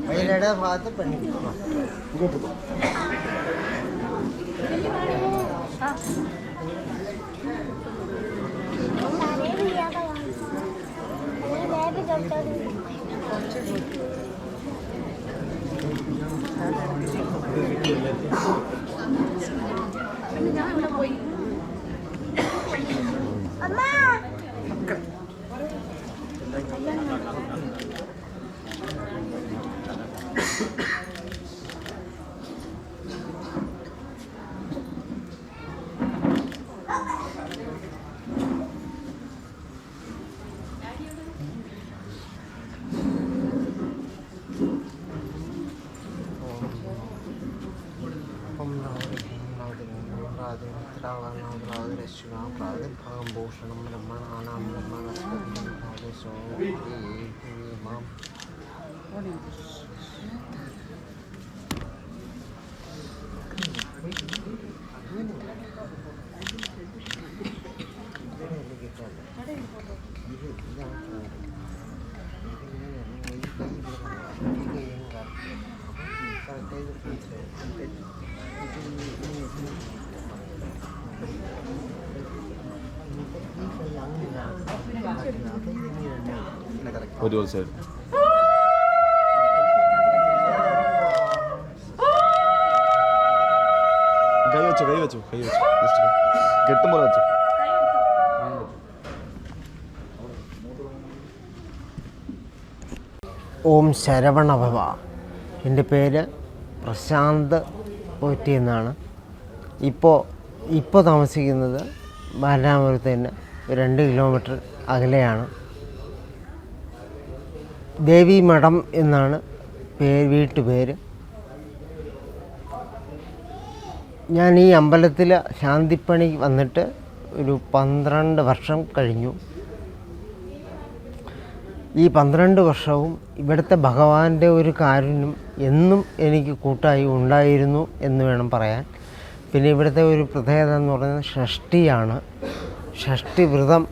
വയലയുടെ ഭാഗത്ത് പെണ്ണി ഭൂഷണം ബ്രഹ്മണാനാം ബ്രഹ്മണസ്പതിമാം What do you say? കൈ വെച്ചു കെട്ടും പോലെ വെച്ചു. ഓം ശരവണഭവ. എൻ്റെ പേര് പ്രശാന്ത് പോറ്റി എന്നാണ്. ഇപ്പോൾ താമസിക്കുന്നത് ബാലരാമപുരത്ത് തന്നെ 2 കിലോമീറ്റർ അകലെയാണ്. ദേവി മഠം എന്നാണ് വീട്ടുപേര്. ഞാൻ ഈ അമ്പലത്തിൽ ശാന്തിപ്പണി വന്നിട്ട് ഒരു 12 വർഷം കഴിഞ്ഞു. ഈ 12 വർഷവും ഇവിടുത്തെ ഭഗവാന്റെ ഒരു കാരുണ്യം എന്നും എനിക്ക് കൂട്ടായി ഉണ്ടായിരുന്നു എന്ന് വേണം പറയാൻ. പിന്നെ ഇവിടുത്തെ ഒരു പ്രത്യേകത എന്ന് പറയുന്നത് ഷഷ്ഠിയാണ്. ഷഷ്ഠി വ്രതം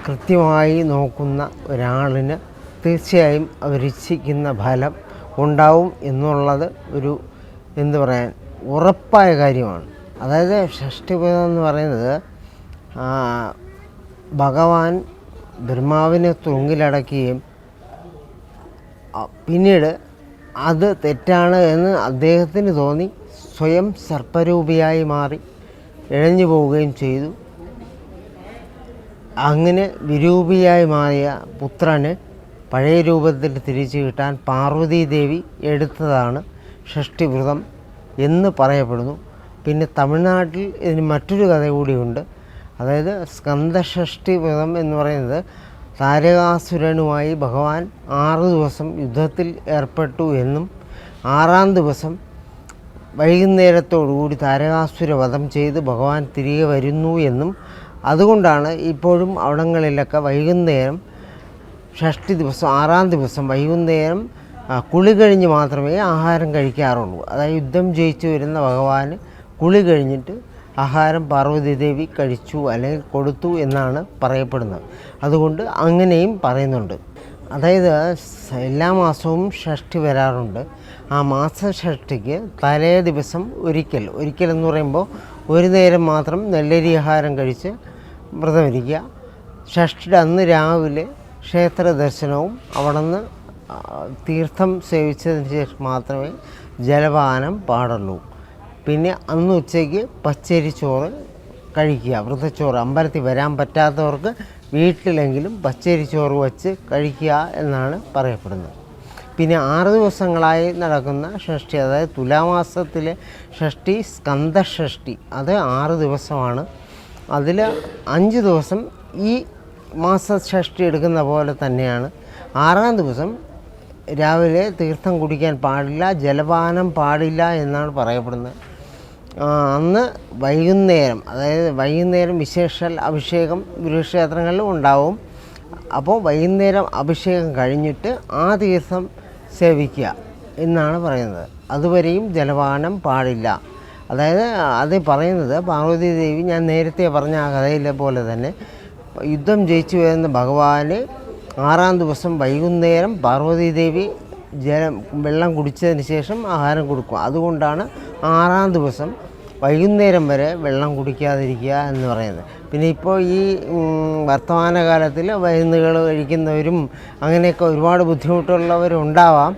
കൃത്യമായി നോക്കുന്ന ഒരാളിന് തീർച്ചയായും അവരിച്ഛിക്കുന്ന ഫലം ഉണ്ടാവും എന്നുള്ളത് ഒരു എന്തു പറയാൻ ഉറപ്പായ കാര്യമാണ്. അതായത് ഷഷ്ഠിവ്രതം എന്ന് പറയുന്നത് ഭഗവാൻ ബ്രഹ്മാവിനെ തുറുങ്കിലടക്കുകയും പിന്നീട് അത് തെറ്റാണ് എന്ന് അദ്ദേഹത്തിന് തോന്നി സ്വയം സർപ്പരൂപിയായി മാറി ഇഴഞ്ഞു പോവുകയും ചെയ്തു. അങ്ങനെ വിരൂപിയായി മാറിയ പുത്രന് പഴയ രൂപത്തിൽ തിരിച്ചു കിട്ടാൻ പാർവതീദേവി എടുത്തതാണ് ഷഷ്ഠിവ്രതം എന്ന് പറയപ്പെടുന്നു. പിന്നെ തമിഴ്നാട്ടിൽ ഇതിന് മറ്റൊരു കഥ കൂടിയുണ്ട്. അതായത് സ്കന്ദഷഷ്ഠി വ്രതം എന്ന് പറയുന്നത് താരകാസുരനുമായി ഭഗവാൻ 6 ദിവസം യുദ്ധത്തിൽ ഏർപ്പെട്ടു എന്നും 6-ാം ദിവസം വൈകുന്നേരത്തോടുകൂടി താരകാസുര വധം ചെയ്ത് ഭഗവാൻ തിരികെ വരുന്നു എന്നും അതുകൊണ്ടാണ് ഇപ്പോഴും അവിടങ്ങളിലൊക്കെ വൈകുന്നേരം ഷഷ്ഠി ദിവസം 6-ാം ദിവസം വൈകുന്നേരം കുളി കഴിഞ്ഞ് മാത്രമേ ആഹാരം കഴിക്കാറുള്ളൂ. അതായത് യുദ്ധം ജയിച്ചു വരുന്ന ഭഗവാന് കുളി കഴിഞ്ഞിട്ട് ആഹാരം പാർവതീദേവി കഴിച്ചു അല്ലെങ്കിൽ കൊടുത്തു എന്നാണ് പറയപ്പെടുന്നത്. അതുകൊണ്ട് അങ്ങനെയും പറയുന്നുണ്ട്. അതായത് എല്ലാ മാസവും ഷഷ്ഠി വരാറുണ്ട്. ആ മാസഷഷ്ഠിക്ക് തലേ ദിവസം ഒരിക്കലെന്ന് പറയുമ്പോൾ ഒരു നേരം മാത്രം നെല്ലരി ആഹാരം കഴിച്ച് വ്രതമിരിക്കുക. ഷഷ്ഠിയുടെ അന്ന് രാവിലെ ക്ഷേത്ര ദർശനവും അവിടെ നിന്ന് തീർത്ഥം സേവിച്ചതിന് ശേഷം മാത്രമേ ജലപാനം പാടുള്ളൂ. പിന്നെ അന്ന് ഉച്ചയ്ക്ക് പച്ചരിച്ചോറ് കഴിക്കുക. വ്രതച്ചോറ് അമ്പലത്തിൽ വരാൻ പറ്റാത്തവർക്ക് വീട്ടിലെങ്കിലും പച്ചരിച്ചോറ് വച്ച് കഴിക്കുക എന്നാണ് പറയപ്പെടുന്നത്. പിന്നെ 6 ദിവസങ്ങളായി നടക്കുന്ന ഷഷ്ഠി, അതായത് തുലാമാസത്തിലെ ഷഷ്ഠി സ്കന്ദഷഷ്ഠി, അത് 6 ദിവസമാണ്. അതിൽ 5 ദിവസം ഈ മാസഷഷ്ഠി എടുക്കുന്ന പോലെ തന്നെയാണ്. 6-ാം ദിവസം രാവിലെ തീർത്ഥം കുടിക്കാൻ പാടില്ല, ജലപാനം പാടില്ല എന്നാണ് പറയപ്പെടുന്നത്. അന്ന് വൈകുന്നേരം, അതായത് വൈകുന്നേരം വിശേഷാൽ അഭിഷേകം ഗുരുക്ഷേത്രങ്ങളിലും ഉണ്ടാവും. അപ്പോൾ വൈകുന്നേരം അഭിഷേകം കഴിഞ്ഞിട്ട് ആ ദിവസം സേവിക്കുക എന്നാണ് പറയുന്നത്. അതുവരെയും ജലപാനം പാടില്ല. അതായത് അത് പറയുന്നത് പാർവതി ദേവി, ഞാൻ നേരത്തെ പറഞ്ഞ ആ കഥയിലെ പോലെ തന്നെ യുദ്ധം ജയിച്ചു വരുന്ന ഭഗവാന് 6-ാം ദിവസം വൈകുന്നേരം പാർവതി ദേവി വെള്ളം കുടിച്ചതിന് ശേഷം ആഹാരം കൊടുക്കും. അതുകൊണ്ടാണ് 6-ാം ദിവസം വൈകുന്നേരം വരെ വെള്ളം കുടിക്കാതിരിക്കുക എന്ന് പറയുന്നത്. പിന്നെ ഇപ്പോൾ ഈ വർത്തമാനകാലത്തിൽ മരുന്നുകൾ കഴിക്കുന്നവരും അങ്ങനെയൊക്കെ ഒരുപാട് ബുദ്ധിമുട്ടുള്ളവരുണ്ടാവാം.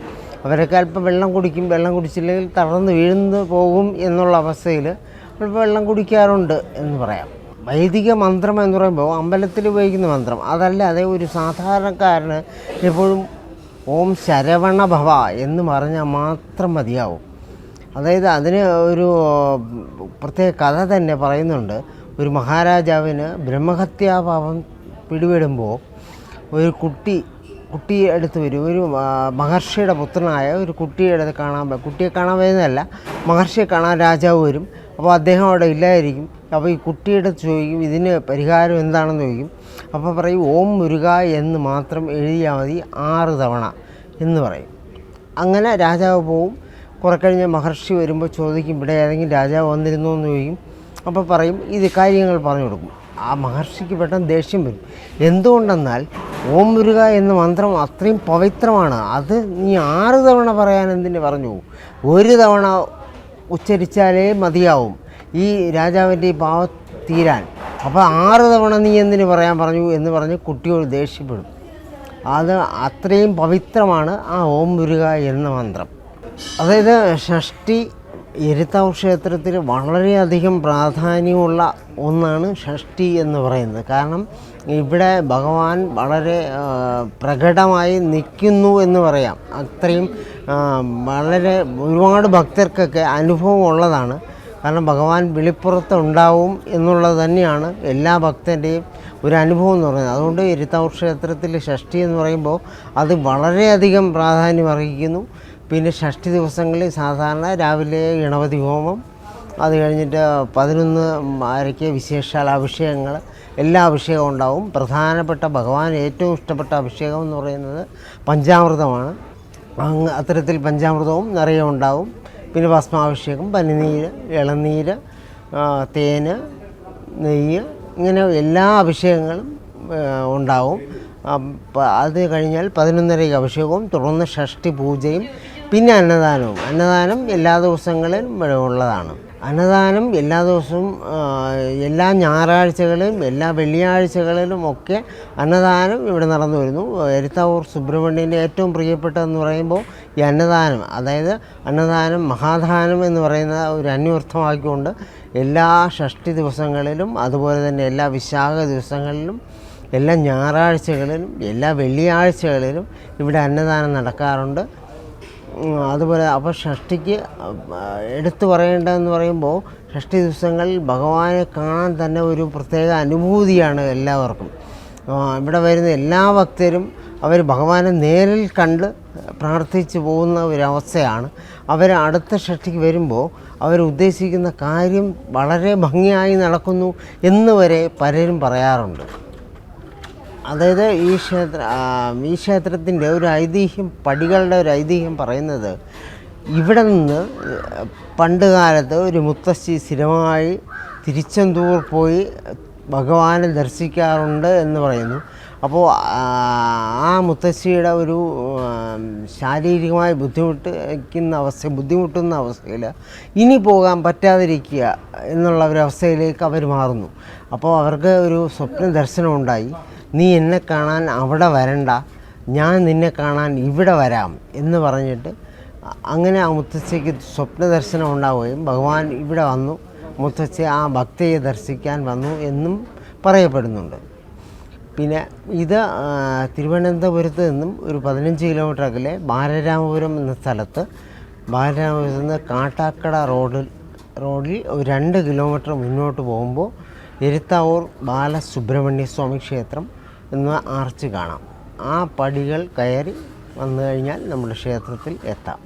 അവരൊക്കെ അല്പം വെള്ളം കുടിക്കും. വെള്ളം കുടിച്ചില്ലെങ്കിൽ തളർന്ന് വീഴുന്നു പോകും എന്നുള്ള അവസ്ഥയിൽ അല്പം വെള്ളം കുടിക്കാറുണ്ട് എന്ന് പറയാം. വൈദിക മന്ത്രം എന്ന് പറയുമ്പോൾ അമ്പലത്തിൽ ഉപയോഗിക്കുന്ന മന്ത്രം അതല്ലാതെ ഒരു സാധാരണക്കാരന് എപ്പോഴും ഓം ശരവണ ഭവ എന്ന് പറഞ്ഞാൽ മാത്രം മതിയാവും. അതായത് അതിന് ഒരു പ്രത്യേക കഥ തന്നെ പറയുന്നുണ്ട്. ഒരു മഹാരാജാവിന് ബ്രഹ്മഹത്യാപാപം പിടിപെടുമ്പോൾ ഒരു കുട്ടിയെ അടുത്ത് വരും. ഒരു മഹർഷിയുടെ പുത്രനായ ഒരു കുട്ടിയെ കാണാൻ വരുന്നതല്ല, മഹർഷിയെ കാണാൻ രാജാവ് വരും. അപ്പോൾ അദ്ദേഹം അവിടെ ഇല്ലായിരിക്കും. അപ്പോൾ ഈ കുട്ടിയുടെ ചോദിക്കും, ഇതിന് പരിഹാരം എന്താണെന്ന് ചോദിക്കും. അപ്പോൾ പറയും ഓം മുരുക എന്ന് മാത്രം എഴുതിയാൽ മതി 6 തവണ എന്ന് പറയും. അങ്ങനെ രാജാവ് പോവും. കുറെ കഴിഞ്ഞ് മഹർഷി വരുമ്പോൾ ചോദിക്കും, ഇവിടെ ഏതെങ്കിലും രാജാവ് വന്നിരുന്നോ എന്ന് ചോദിക്കും. അപ്പോൾ പറയും, ഇത് കാര്യങ്ങൾ പറഞ്ഞു കൊടുക്കും. ആ മഹർഷിക്ക് പെട്ടെന്ന് ദേഷ്യം വരും. എന്തുകൊണ്ടെന്നാൽ ഓം മുരുക എന്ന മന്ത്രം അത്രയും പവിത്രമാണ്. അത് നീ 6 തവണ പറയാൻ എന്തിന് പറഞ്ഞു? 1 തവണ ഉച്ചരിച്ചാലേ മതിയാവും ഈ രാജാവിൻ്റെ ഈ പാവം തീരാൻ. അപ്പോൾ 6 തവണ നീ എന്തിന് പറയാൻ പറഞ്ഞു എന്ന് പറഞ്ഞ് കുട്ടിയോട് ദേഷ്യപ്പെടും. അത് അത്രയും പവിത്രമാണ് ആ ഓം മുരുക എന്ന മന്ത്രം. അതായത് ഷഷ്ഠി എരുത്താവൂർ ക്ഷേത്രത്തിൽ വളരെയധികം പ്രാധാന്യമുള്ള ഒന്നാണ് ഷഷ്ഠി എന്ന് പറയുന്നത്. കാരണം ഇവിടെ ഭഗവാൻ വളരെ പ്രകടമായി നിൽക്കുന്നു എന്ന് പറയാം. അത്രയും വളരെ ഒരുപാട് ഭക്തർക്കൊക്കെ അനുഭവം ഉള്ളതാണ്. കാരണം ഭഗവാൻ വെളിപ്പുറത്ത് ഉണ്ടാവും എന്നുള്ളത് തന്നെയാണ് എല്ലാ ഭക്തൻ്റെയും ഒരു അനുഭവം എന്ന് പറയുന്നത്. അതുകൊണ്ട് എരുത്താവൂർ ക്ഷേത്രത്തിൽ ഷഷ്ഠി എന്ന് പറയുമ്പോൾ അത് വളരെയധികം പ്രാധാന്യം അർഹിക്കുന്നു. പിന്നെ ഷഷ്ഠി ദിവസങ്ങളിൽ സാധാരണ രാവിലെ ഗണപതി ഹോമം, അത് കഴിഞ്ഞിട്ട് 11:30 വിശേഷാൽ അഭിഷേകങ്ങൾ, എല്ലാ അഭിഷേകവും ഉണ്ടാവും. പ്രധാനപ്പെട്ട ഭഗവാൻ ഏറ്റവും ഇഷ്ടപ്പെട്ട അഭിഷേകം എന്ന് പറയുന്നത് പഞ്ചാമൃതമാണ്. അത്തരത്തിൽ പഞ്ചാമൃതവും നിറയെ ഉണ്ടാവും. പിന്നെ ഭസ്മാഭിഷേകം, പനിനീര്, ഇളനീര്, തേന്, നെയ്യ്, ഇങ്ങനെ എല്ലാ അഭിഷേകങ്ങളും ഉണ്ടാവും. അത് കഴിഞ്ഞാൽ 11:30 അഭിഷേകവും, തുടർന്ന് ഷഷ്ഠി പൂജയും, പിന്നെ അന്നദാനവും. അന്നദാനം എല്ലാ ദിവസങ്ങളിലും ഉള്ളതാണ്. അന്നദാനം എല്ലാ ദിവസവും, എല്ലാ ഞായറാഴ്ചകളിലും എല്ലാ വെള്ളിയാഴ്ചകളിലും ഒക്കെ അന്നദാനം ഇവിടെ നടന്നു വരുന്നു. എരുത്താവൂർ സുബ്രഹ്മണ്യൻ്റെ ഏറ്റവും പ്രിയപ്പെട്ടതെന്ന് പറയുമ്പോൾ ഈ അന്നദാനം, അതായത് അന്നദാനം മഹാദാനം എന്ന് പറയുന്ന ഒരു അന്വർത്ഥമാക്കിക്കൊണ്ട് എല്ലാ ഷഷ്ഠി ദിവസങ്ങളിലും, അതുപോലെ തന്നെ എല്ലാ വിശാഖ ദിവസങ്ങളിലും, എല്ലാ ഞായറാഴ്ചകളിലും, എല്ലാ വെള്ളിയാഴ്ചകളിലും ഇവിടെ അന്നദാനം നടക്കാറുണ്ട്. അതുപോലെ അപ്പോൾ ഷഷ്ഠിക്ക് എടുത്തു പറയേണ്ടതെന്ന് പറയുമ്പോൾ ഷഷ്ഠി ദിവസങ്ങളിൽ ഭഗവാനെ കാണാൻ തന്നെ ഒരു പ്രത്യേക അനുഭൂതിയാണ് എല്ലാവർക്കും. ഇവിടെ വരുന്ന എല്ലാ ഭക്തരും അവർ ഭഗവാനെ നേരിൽ കണ്ട് പ്രാർത്ഥിച്ചു പോകുന്ന ഒരവസ്ഥയാണ്. അവർ അടുത്ത ഷഷ്ഠിക്ക് വരുമ്പോൾ അവരുദ്ദേശിക്കുന്ന കാര്യം വളരെ ഭംഗിയായി നടക്കുന്നു എന്ന് വരെ പലരും പറയാറുണ്ട്. അതായത് ഈ ക്ഷേത്രത്തിൻ്റെ ഒരു ഐതിഹ്യം, പടികളുടെ ഒരു ഐതിഹ്യം പറയുന്നത്, ഇവിടെ നിന്ന് പണ്ട് കാലത്ത് ഒരു മുത്തശ്ശി സ്ഥിരമായി തിരുച്ചെന്തൂർ പോയി ഭഗവാനെ ദർശിക്കാറുണ്ട് എന്ന് പറയുന്നു. അപ്പോൾ ആ മുത്തശ്ശിയുടെ ഒരു ശാരീരികമായി ബുദ്ധിമുട്ടുന്ന അവസ്ഥയിൽ ഇനി പോകാൻ പറ്റാതിരിക്കുക എന്നുള്ള ഒരവസ്ഥയിലേക്ക് അവർ മാറുന്നു. അപ്പോൾ അവർക്ക് ഒരു സ്വപ്ന ദർശനം ഉണ്ടായി. നീ എന്നെ കാണാൻ അവിടെ വരണ്ട, ഞാൻ നിന്നെ കാണാൻ ഇവിടെ വരാം എന്ന് പറഞ്ഞിട്ട് അങ്ങനെ ആ മുത്തശ്ശിക്ക് സ്വപ്ന ദർശനം ഉണ്ടാവുകയും ഭഗവാൻ ഇവിടെ വന്നു, മുത്തശ്ശി ആ ഭക്തിയെ ദർശിക്കാൻ വന്നു എന്നും പറയപ്പെടുന്നുണ്ട്. പിന്നെ ഇത് തിരുവനന്തപുരത്ത് നിന്നും ഒരു 15 കിലോമീറ്റർ അകലെ ബാലരാമപുരം എന്ന സ്ഥലത്ത്, ബാലരാമപുരത്ത് നിന്ന് കാട്ടാക്കട റോഡിൽ ഒരു 2 കിലോമീറ്റർ മുന്നോട്ട് പോകുമ്പോൾ എരുത്താവൂർ ബാലസുബ്രഹ്മണ്യ സ്വാമി ക്ഷേത്രം എന്ന ആർച്ച് കാണാം. ആ പടികൾ കയറി വന്നു കഴിഞ്ഞാൽ നമ്മുടെ ക്ഷേത്രത്തിൽ എത്താം.